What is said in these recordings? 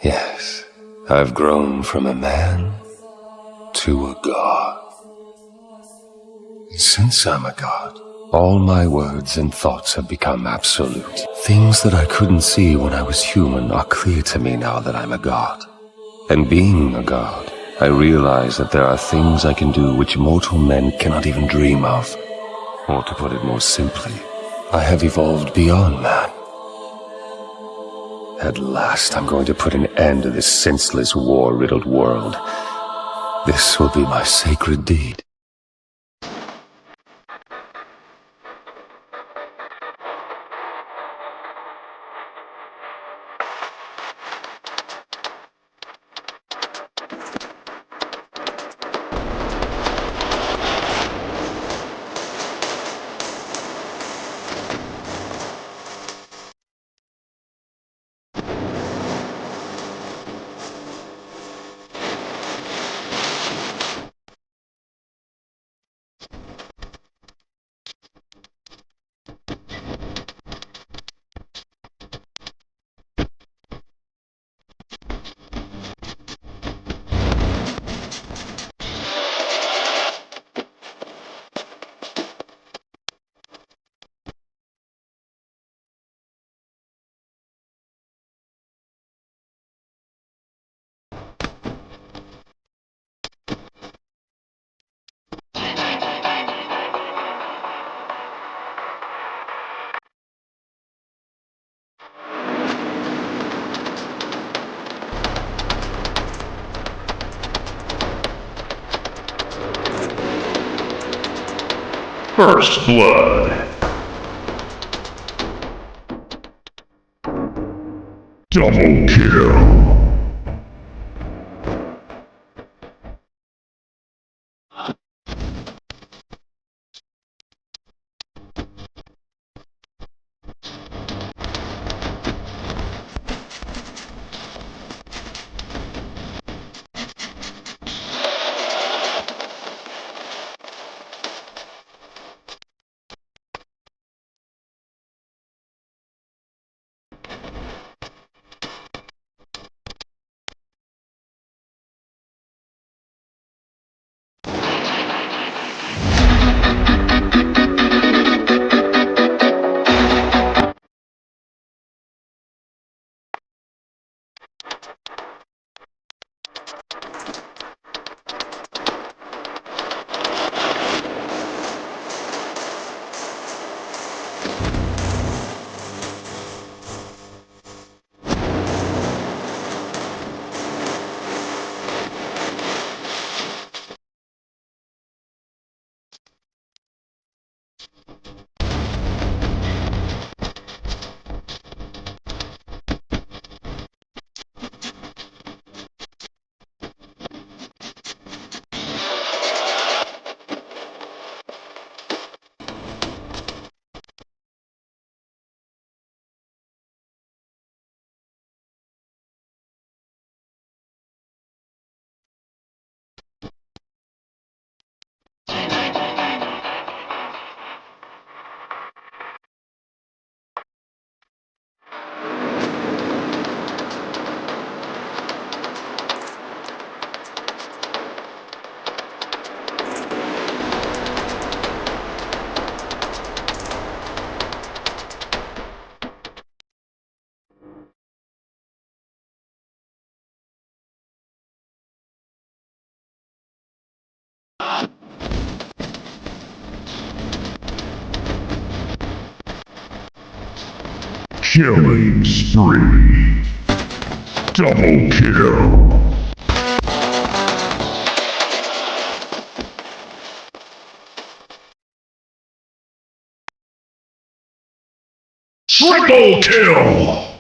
Yes, I've grown from a man to a god. Since I'm a god, all my words and thoughts have become absolute. Things that I couldn't see when I was human are clear to me now that I'm a god. And being a god, I realize that there are things I can do which mortal men cannot even dream of. Or to put it more simply, I have evolved beyond man. At last, I'm going to put an end to this senseless, war-riddled world. This will be my sacred deed. First Blood. Double kill. Killing spree. Double kill. Triple kill.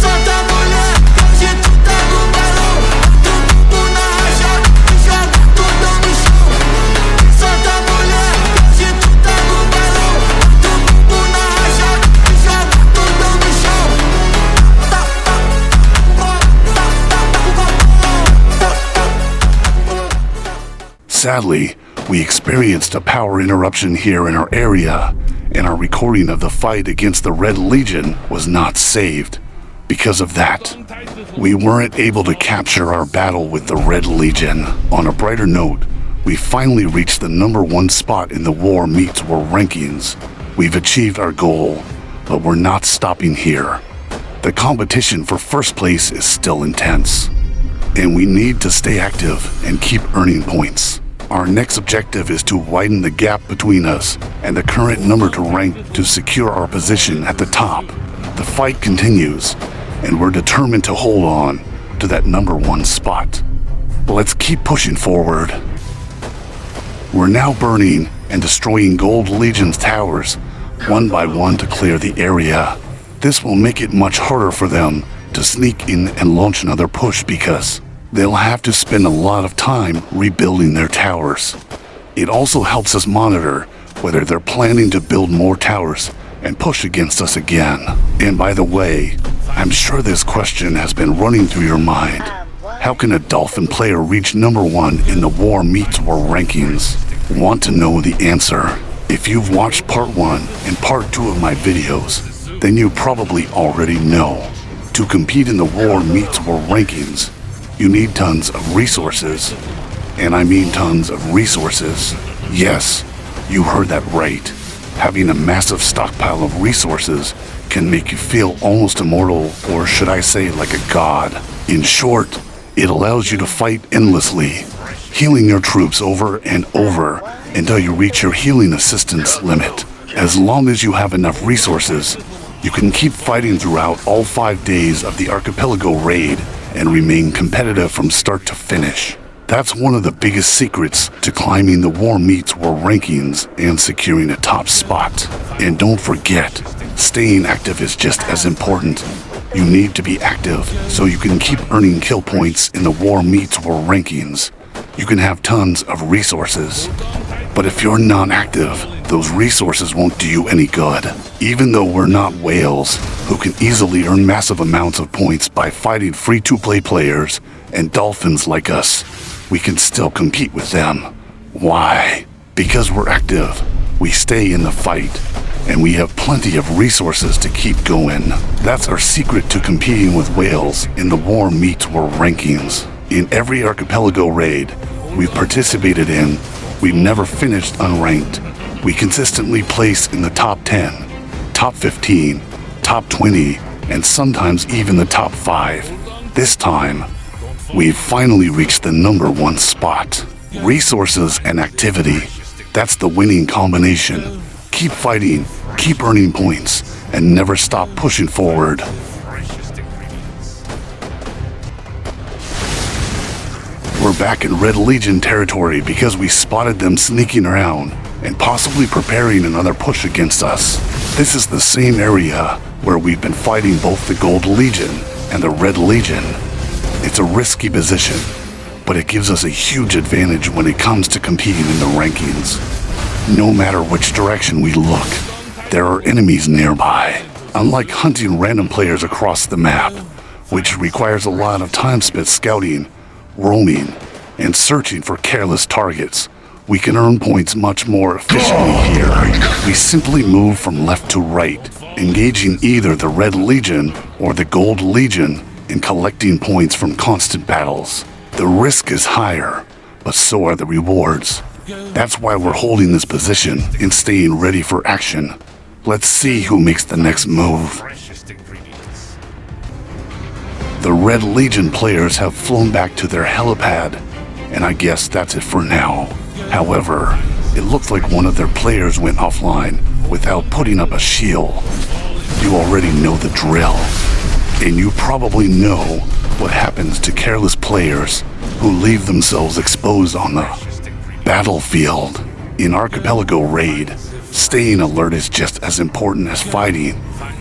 Solta a mulher, hoje tu tá no balão. Sadly, we experienced a power interruption here in our area, and our recording of the fight against the Red Legion was not saved. Because of that, we weren't able to capture our battle with the Red Legion. On a brighter note, we finally reached the #1 spot in the War Meets War rankings. We've achieved our goal, but we're not stopping here. The competition for first place is still intense, and we need to stay active and keep earning points. Our next objective is to widen the gap between us and the current number to rank to secure our position at the top. The fight continues, and we're determined to hold on to that #1 spot. Let's keep pushing forward. We're now burning and destroying Gold Legion's towers one by one to clear the area. This will make it much harder for them to sneak in and launch another push because they'll have to spend a lot of time rebuilding their towers. It also helps us monitor whether they're planning to build more towers and push against us again. And by the way, I'm sure this question has been running through your mind. How can a Dolphin player reach #1 in the War Meets War rankings? Want to know the answer? If you've watched Part 1 and Part 2 of my videos, then you probably already know. To compete in the War Meets War rankings, you need tons of resources. And I mean tons of resources. Yes, you heard that right. Having a massive stockpile of resources can make you feel almost immortal, or should I say like a god. In short, it allows you to fight endlessly, healing your troops over and over until you reach your healing assistance limit. As long as you have enough resources, you can keep fighting throughout all 5 days of the Archipelago raid and remain competitive from start to finish. That's one of the biggest secrets to climbing the War Meets War rankings and securing a top spot. And don't forget, staying active is just as important. You need to be active so you can keep earning kill points in the War Meets War rankings. You can have tons of resources, but if you're non-active, those resources won't do you any good. Even though we're not whales who can easily earn massive amounts of points by fighting free-to-play players and dolphins like us, we can still compete with them. Why? Because we're active, we stay in the fight, and we have plenty of resources to keep going. That's our secret to competing with whales in the War Meets War rankings. In every Archipelago raid we've participated in, we've never finished unranked. We consistently place in the top 10, top 15, top 20, and sometimes even the top 5. This time, we've finally reached the #1 spot. Resources and activity, that's the winning combination. Keep fighting, keep earning points, and never stop pushing forward. We're back in Red Legion territory because we spotted them sneaking around and possibly preparing another push against us. This is the same area where we've been fighting both the Gold Legion and the Red Legion. It's a risky position, but it gives us a huge advantage when it comes to competing in the rankings. No matter which direction we look, there are enemies nearby. Unlike hunting random players across the map, which requires a lot of time spent scouting, roaming, and searching for careless targets, we can earn points much more efficiently here. We simply move from left to right, engaging either the Red Legion or the Gold Legion and collecting points from constant battles. The risk is higher, but so are the rewards. That's why we're holding this position and staying ready for action. Let's see who makes the next move. The Red Legion players have flown back to their helipad, and I guess that's it for now. However, it looks like one of their players went offline without putting up a shield. You already know the drill, and you probably know what happens to careless players who leave themselves exposed on the battlefield. In Archipelago Raid, staying alert is just as important as fighting.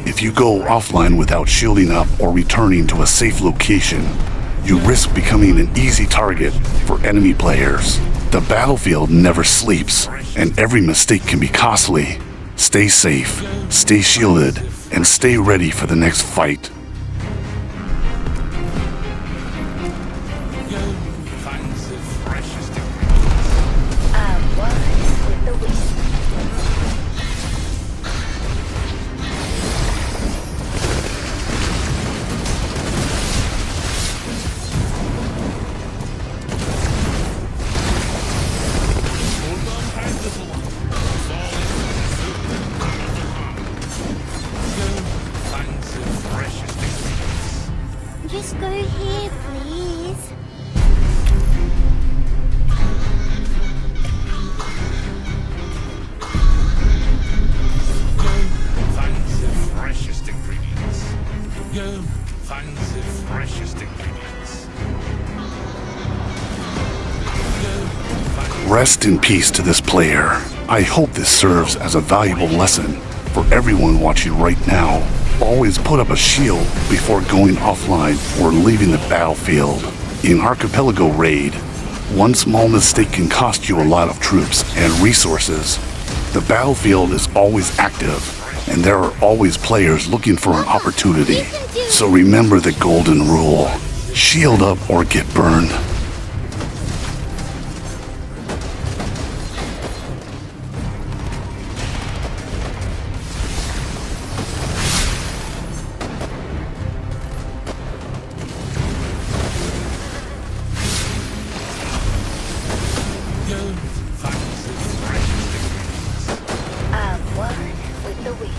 If you go offline without shielding up or returning to a safe location, you risk becoming an easy target for enemy players. The battlefield never sleeps, and every mistake can be costly. Stay safe, stay shielded, and stay ready for the next fight. Rest in peace to this player. I hope this serves as a valuable lesson for everyone watching right now. Always put up a shield before going offline or leaving the battlefield. In Archipelago Raid, one small mistake can cost you a lot of troops and resources. The battlefield is always active, and there are always players looking for an opportunity. So remember the golden rule. Shield up or get burned. I'm one with the wind.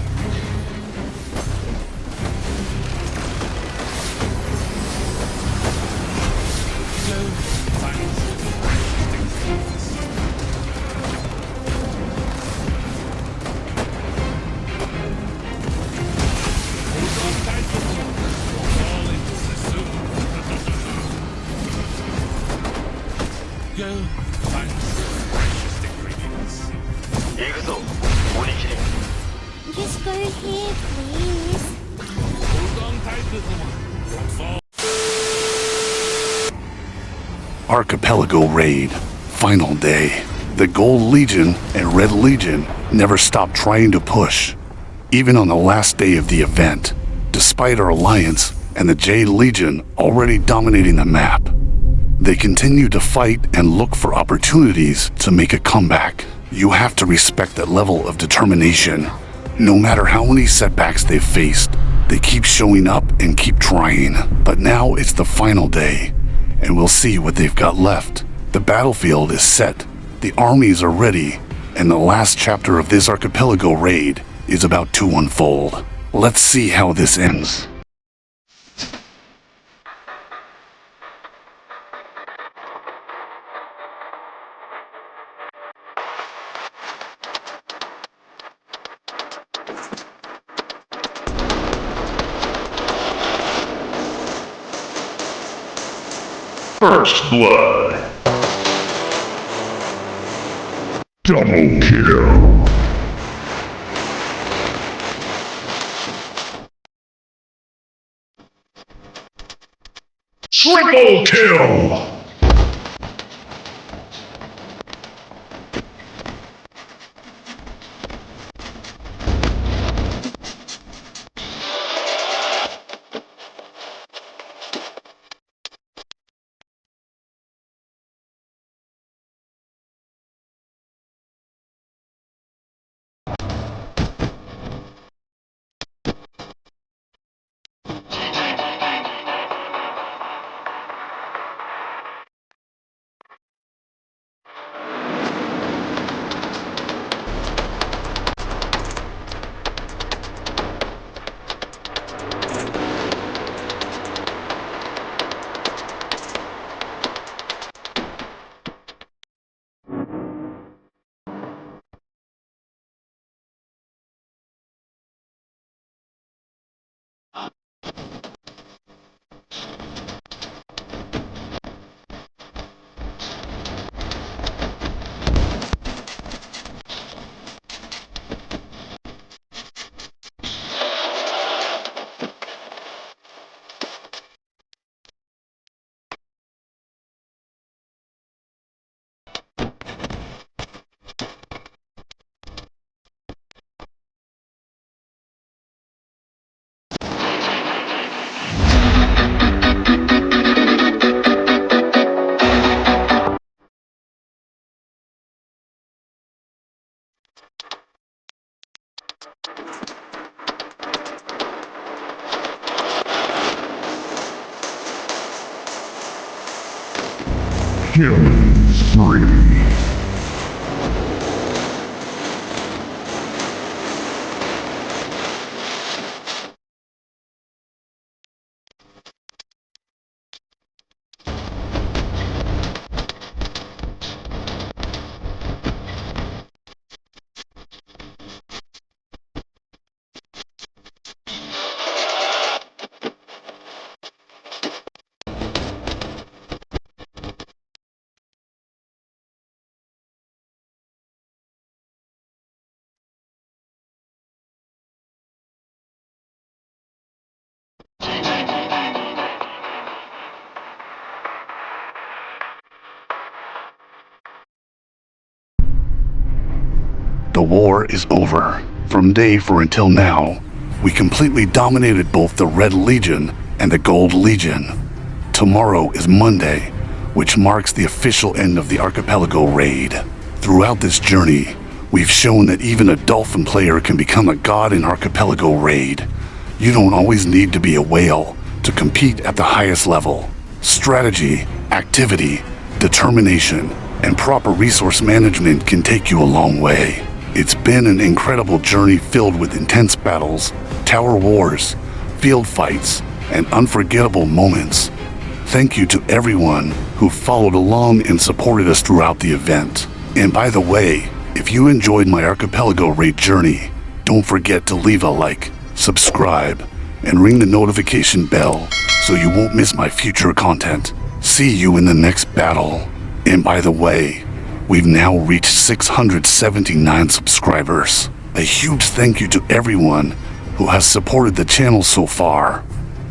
Just go ahead, please. Archipelago Raid, final day. The Gold Legion and Red Legion never stopped trying to push, even on the last day of the event, despite our alliance and the Jade Legion already dominating the map. They continue to fight and look for opportunities to make a comeback. You have to respect that level of determination. No matter how many setbacks they've faced, they keep showing up and keep trying. But now it's the final day, and we'll see what they've got left. The battlefield is set, the armies are ready, and the last chapter of this Archipelago Raid is about to unfold. Let's see how this ends. First blood. Double kill. Triple kill. Killing spree. The war is over. From day 4 until now, we completely dominated both the Red Legion and the Gold Legion. Tomorrow is Monday, which marks the official end of the Archipelago raid. Throughout this journey, we've shown that even a dolphin player can become a god in Archipelago raid. You don't always need to be a whale to compete at the highest level. Strategy, activity, determination, and proper resource management can take you a long way. It's been an incredible journey filled with intense battles, tower wars, field fights, and unforgettable moments. Thank you to everyone who followed along and supported us throughout the event. And by the way, if you enjoyed my Archipelago raid journey, don't forget to leave a like, subscribe, and ring the notification bell so you won't miss my future content. See you in the next battle. And by the way, we've now reached 679 subscribers. A huge thank you to everyone who has supported the channel so far.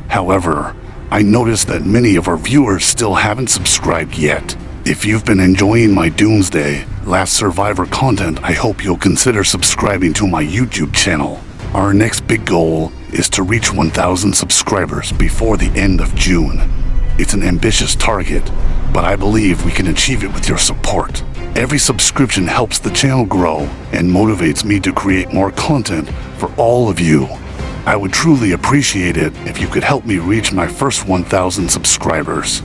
However, I noticed that many of our viewers still haven't subscribed yet. If you've been enjoying my Doomsday Last Survivor content, I hope you'll consider subscribing to my YouTube channel. Our next big goal is to reach 1,000 subscribers before the end of June. It's an ambitious target, but I believe we can achieve it with your support. Every subscription helps the channel grow and motivates me to create more content for all of you. I would truly appreciate it if you could help me reach my first 1,000 subscribers.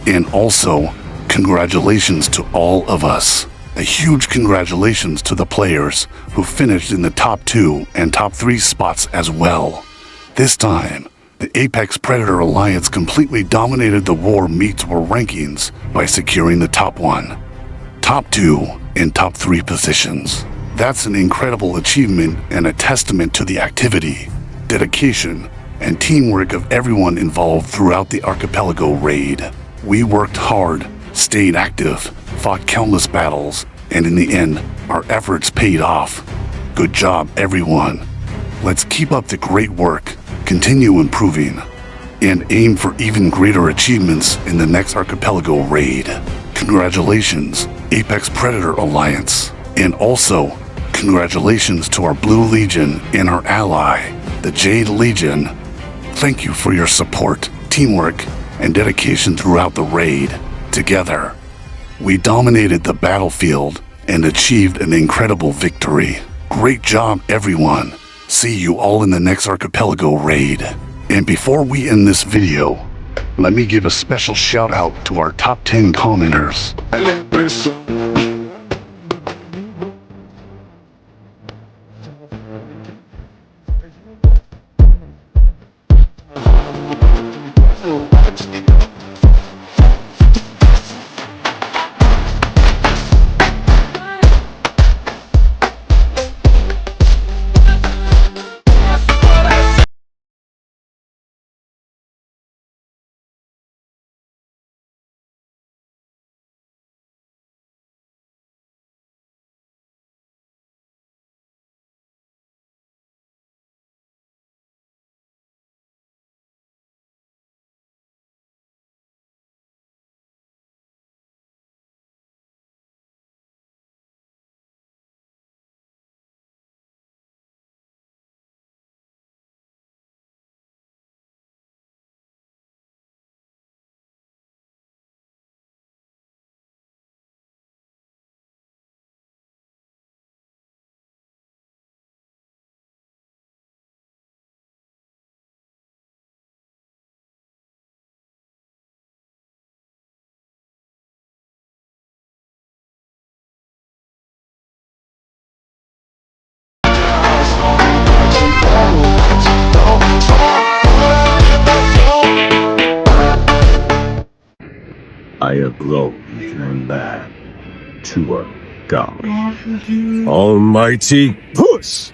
And also, congratulations to all of us. A huge congratulations to the players who finished in the top 2 and top 3 spots as well. This time, the Apex Predator Alliance completely dominated the War Meets War rankings by securing the top 1, top 2, and top 3 positions. That's an incredible achievement and a testament to the activity, dedication, and teamwork of everyone involved throughout the Archipelago raid. We worked hard, stayed active, fought countless battles, and in the end, our efforts paid off. Good job, everyone. Let's keep up the great work, continue improving, and aim for even greater achievements in the next Archipelago raid. Congratulations, Apex Predator Alliance. And also, congratulations to our Blue Legion and our ally, the Jade Legion. Thank you for your support, teamwork, and dedication throughout the raid. Together, we dominated the battlefield and achieved an incredible victory. Great job, everyone. See you all in the next Archipelago raid. And before we end this video, let me give a special shout out to our top 10 commenters. I have grown from man to a god. Almighty push!